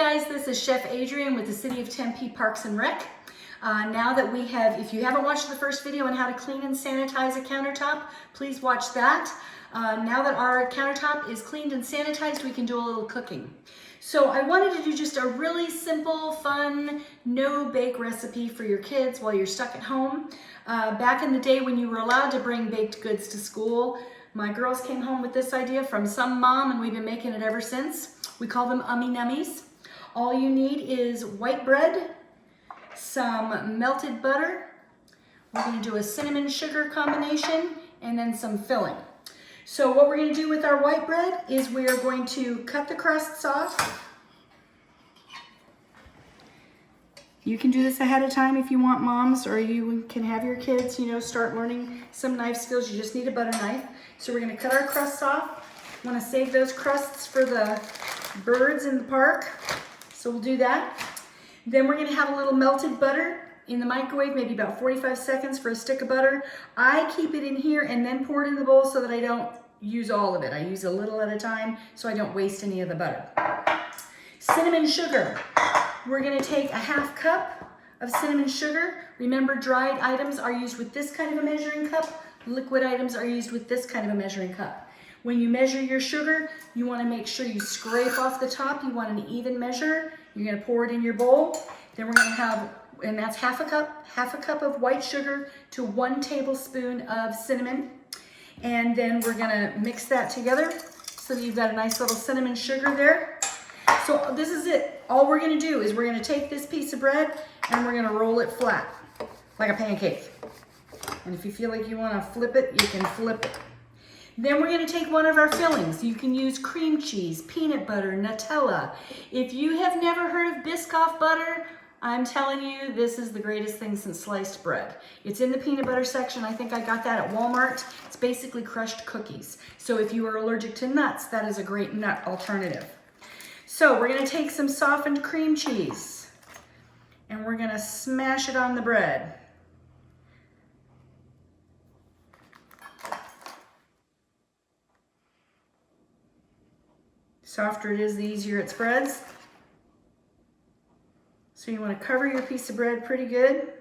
guys, this is Chef Adrienne with the City of Tempe Parks and Rec. Now that we have, if you haven't watched the first video on how to clean and sanitize a countertop, please watch that. Now that our countertop is cleaned and sanitized, we can do a little cooking. So I wanted to do just a really simple, fun, no-bake recipe for your kids while you're stuck at home. Back in the day when you were allowed to bring baked goods to school, my girls came home with this idea from some mom, and we've been making it ever since. We call them ummy nummies. All you need is white bread, some melted butter. We're going to do a cinnamon sugar combination, and then some filling. So what we're going to do with our white bread is we are going to cut the crusts off. You can do this ahead of time if you want, moms, or you can have your kids, start learning some knife skills. You just need a butter knife. So we're going to cut our crusts off. Want to save those crusts for the birds in the park. So we'll do that. Then we're going to have a little melted butter in the microwave, maybe about 45 seconds for a stick of butter. I keep it in here and then pour it in the bowl so that I don't use all of it. I use a little at a time so I don't waste any of the butter. Cinnamon sugar. We're going to take a half cup of cinnamon sugar. Remember, dried items are used with this kind of a measuring cup. Liquid items are used with this kind of a measuring cup. When you measure your sugar, you want to make sure you scrape off the top. You want an even measure. You're going to pour it in your bowl. Then we're going to have, and that's half a cup of white sugar to 1 tablespoon of cinnamon. And then we're going to mix that together so that you've got a nice little cinnamon sugar there. So this is it. All we're going to do is we're going to take this piece of bread and we're going to roll it flat like a pancake. And if you feel like you want to flip it, you can flip it. Then we're going to take one of our fillings. You can use cream cheese, peanut butter, Nutella. If you have never heard of Biscoff butter, I'm telling you, this is the greatest thing since sliced bread. It's in the peanut butter section. I think I got that at Walmart. It's basically crushed cookies. So if you are allergic to nuts, that is a great nut alternative. So we're going to take some softened cream cheese and we're going to smash it on the bread. Softer it is, the easier it spreads. So you want to cover your piece of bread pretty good.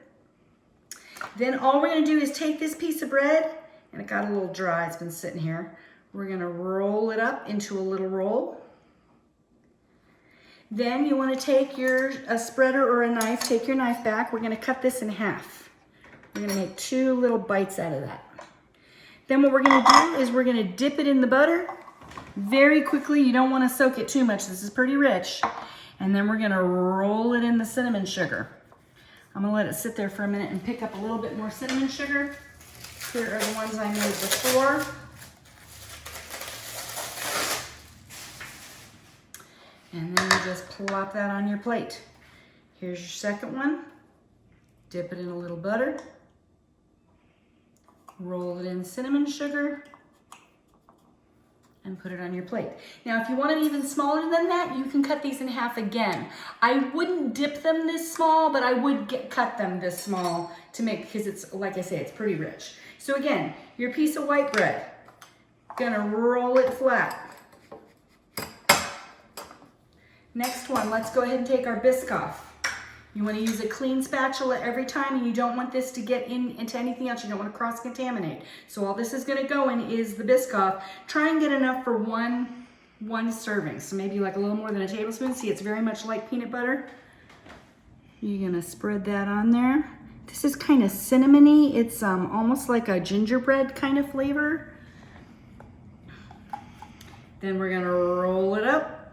Then all we're going to do is take this piece of bread, and it got a little dry, it's been sitting here. We're going to roll it up into a little roll. Then you want to take a spreader or a knife, take your knife back. We're going to cut this in half. We're going to make 2 little bites out of that. Then what we're going to do is we're going to dip it in the butter very quickly. You don't want to soak it too much. This is pretty rich. And then we're going to roll it in the cinnamon sugar. I'm going to let it sit there for a minute and pick up a little bit more cinnamon sugar. Here are the ones I made before. And then you just plop that on your plate. Here's your second one. Dip it in a little butter. Roll it in cinnamon sugar. And put it on your plate. Now, if you want it even smaller than that, you can cut these in half again. I wouldn't dip them this small, but I would cut them this small to make, because it's, like I say, it's pretty rich. So again, your piece of white bread, gonna roll it flat. Next one, let's go ahead and take our Biscoff. You want to use a clean spatula every time, and you don't want this to get into anything else. You don't want to cross-contaminate. So all this is going to go in is the Biscoff. Try and get enough for one serving. So maybe like a little more than a tablespoon. See, it's very much like peanut butter. You're going to spread that on there. This is kind of cinnamony. It's almost like a gingerbread kind of flavor. Then we're going to roll it up.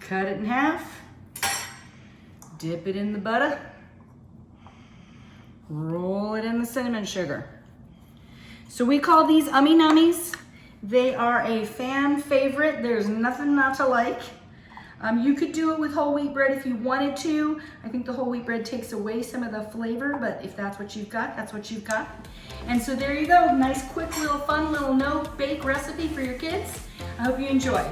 Cut it in half. Dip it in the butter, roll it in the cinnamon sugar. So we call these ummy nummies. They are a fan favorite. There's nothing not to like. You could do it with whole wheat bread if you wanted to. I think the whole wheat bread takes away some of the flavor, but if that's what you've got, that's what you've got. And so there you go, nice, quick, little fun, little no-bake recipe for your kids. I hope you enjoy.